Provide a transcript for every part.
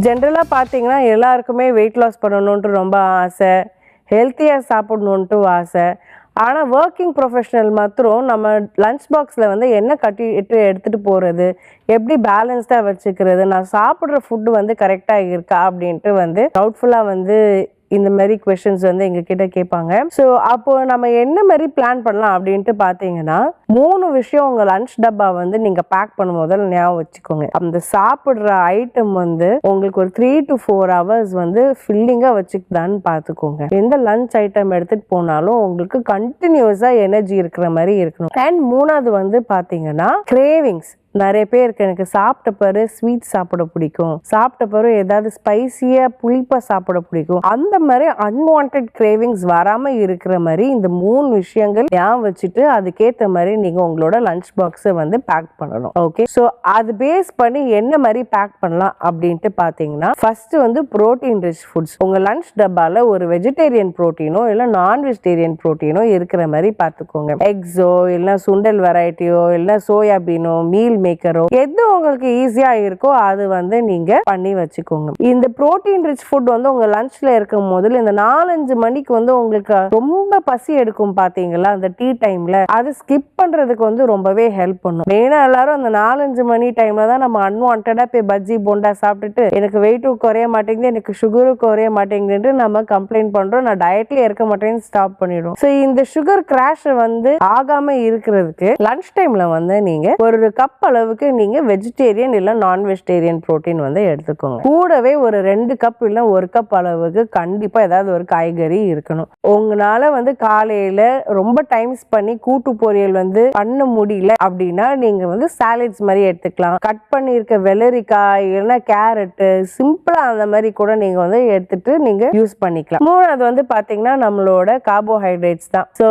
ஜென்ரலா பார்த்தீங்கன்னா, எல்லாருக்குமே வெயிட் லாஸ் பண்ணணுன்ட்டு ரொம்ப ஆசை. ஹெல்த்தியா சாப்பிடணுன்ட்டு ஆசை. ஆனா, வொர்க்கிங் ப்ரொஃபஷனல் மாத்திரம் நம்ம லஞ்ச் பாக்ஸ்ல வந்து என்ன கட்டிட்டு எடுத்துட்டு போறது? எப்படி பேலன்ஸ்டா வச்சுக்கிறது? நான் சாப்பிடுற ஃபுட் வந்து கரெக்ட்டா இருக்கா? அப்படின்ட்டு வந்து டவுட்ஃபுல்லா வந்து இந்த மாரி கொஸ்டின்ஸ் வந்து எங்ககிட்ட கேட்பாங்க. ஸோ அப்போ நம்ம என்ன மாரி பிளான் பண்ணலாம் அப்படின்ட்டு பார்த்தீங்கன்னா, 3 விஷயம் உங்க லஞ்ச் டப்பா வந்து நீங்க பேக் பண்ணும்போது ஞாபகம் வச்சுக்கோங்க. அந்த சாப்பிடுற ஐட்டம் வந்து உங்களுக்கு ஒரு 3 to 4 ஹவர்ஸ் வந்து ஃபில்லிங்கா வச்சுக்குதான்னு பார்த்துக்கோங்க. எந்த லஞ்ச் ஐட்டம் எடுத்துட்டு போனாலும் உங்களுக்கு கண்டினியூஸா எனர்ஜி இருக்கிற மாரி இருக்கணும். அண்ட் 3வது வந்து பார்த்தீங்கன்னா, கிரேவிங்ஸ். நிறைய பேருக்கு எனக்கு சாப்பிட்ட பிறகு ஸ்வீட் சாப்பிட பிடிக்கும், சாப்பிட்ட பிறகு ஏதாவது ஸ்பைசியா புளிப்பா சாப்பிட பிடிக்கும். அந்த மாதிரி அன்வான்ட் கிரேவிங்ஸ் வராம இருக்கிற மாதிரி இந்த 3 விஷயங்கள் ஞாபகம் வச்சுட்டு அதுக்கேற்ற மாதிரி நீங்க உங்களோட லஞ்ச் பாக்ஸை வந்து பேக் பண்ணணும். ஓகே, ஸோ அது பேஸ் பண்ணி என்ன மாதிரி பேக் பண்ணலாம் அப்படின்ட்டு பார்த்தீங்கன்னா, ஃபர்ஸ்ட் வந்து புரோட்டீன் ரிச் ஃபுட்ஸ். உங்க லஞ்ச் டப்பால ஒரு வெஜிடேரியன் புரோட்டீனோ இல்லை நான் வெஜிடேரியன் புரோட்டீனோ இருக்கிற மாதிரி பார்த்துக்கோங்க. எக்ஸோ இல்லை சுண்டல் வெரைட்டியோ இல்லை சோயாபீனோ மீல் மேக்கரோ எது உங்களுக்கு ஈஸியா இருக்கோ அது வந்து நீங்க பண்ணி வச்சுக்கோங்க. இந்த புரோட்டீன் ரிச் ஃபுட் வந்து உங்க லஞ்ச்ல இருக்கும் போது இந்த 4-5 மணிக்கு வந்து உங்களுக்கு ரொம்ப பசி எடுக்கும் பாத்தீங்களா, அந்த டீ டைம்ல அது ஸ்கிப் பண்றதுக்கு வந்து ரொம்பவே ஹெல்ப் பண்ணும். மெயினா எல்லாரும் அந்த 4-5 மணி டைம்ல தான் நம்ம அன்வான்டா போய் பஜ்ஜி போண்டா சாப்பிட்டுட்டு எனக்கு வெயிட்டும் குறைய மாட்டேங்குது, எனக்கு சுகரும் குறைய மாட்டேங்குதுன்னு நம்ம கம்ப்ளைண்ட் பண்றோம். நான் டயட்ல இருக்க மாட்டேன்னு ஸ்டாப் பண்ணிடும். ஸோ இந்த சுகர் கிராஷ் வந்து ஆகாம இருக்கிறதுக்கு லஞ்ச் டைம்ல வந்து நீங்க ஒரு கப் அளவுக்கு நீங்க வெஜிடேரியன் இல்ல நான் வெஜிடேரியன் புரோட்டீன் வந்து எடுத்துக்கோங்க. கூடவே ஒரு 2 கப் இல்ல 1 கப் அளவுக்கு கண்டிப்பா ஏதாவது ஒரு காய்கறி இருக்கணும். உங்களால வந்து காலையில ரொம்ப டைம்ஸ் பண்ணி கூட்டு பொரியல் வந்து பண்ண முடியல அப்படின்னா நீங்க வந்து சாலட்ஸ் மாதிரி எடுத்துக்கலாம். கட் பண்ணியிருக்க வெள்ளரிக்காய் இல்லைன்னா கேரட் சிம்பிளா அந்த மாதிரி கூட நீங்க வந்து எடுத்துட்டு நீங்க யூஸ் பண்ணிக்கலாம். 3வது வந்து பாத்தீங்கன்னா நம்மளோட கார்போஹைட்ரேட்ஸ் தான். ஸோ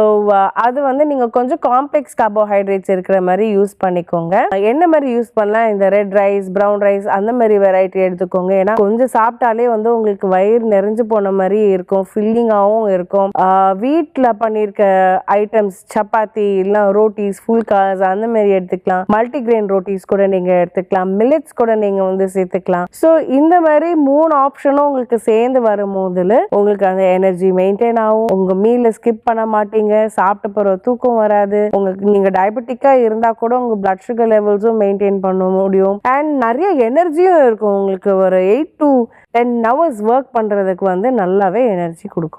அது வந்து நீங்க கொஞ்சம் காம்ப்ளெக்ஸ் கார்போஹைட்ரேட்ஸ் இருக்கிற மாதிரி யூஸ் பண்ணிக்கோங்க. என்ன மாதிரி யூஸ் பண்ணலாம், இந்த ரெட் ரைஸ் பிரவுன் ரைஸ் அந்த மாதிரி வெரைட்டி எடுத்துக்கோங்க. ஏன்னா கொஞ்சம் சாப்பிட்டாலே வந்து உங்களுக்கு வயிறு நிறைஞ்சு போன மாதிரி இருக்கும், ஃபில்லிங்காகவும் இருக்கும். வீட்டில் பண்ணியிருக்க ஐட்டம்ஸ் சப்பாத்தி இல்லை ரோட்டிஸ் ஃபுல்காஸ் அந்த மாதிரி எடுத்துக்கலாம். மல்டிகிரெயின் ரோட்டிஸ் கூட நீங்க எடுத்துக்கலாம், மில்லட்ஸ் கூட நீங்க வந்து சேர்த்துக்கலாம். ஸோ இந்த மாதிரி 3 ஆப்ஷனும் உங்களுக்கு சேர்ந்து வரும் போதுல உங்களுக்கு அந்த எனர்ஜி மெயின்டைன் ஆகும், உங்க மீல ஸ்கிப் பண்ண மாட்டீங்க, சாப்பிட்ட பிறகு தூக்கம் வராது, உங்களுக்கு நீங்க டயபெட்டிக்கா இருந்தா கூட உங்க பிளட் சுகர் லெவல்ஸும் மெயின்டைன் பண்ண முடியும். அண்ட் நிறைய எனர்ஜியும் இருக்கும். உங்களுக்கு ஒரு 8 to 10 hours ஒர்க் பண்றதுக்கு வந்து நல்லாவே எனர்ஜி கொடுக்கும்.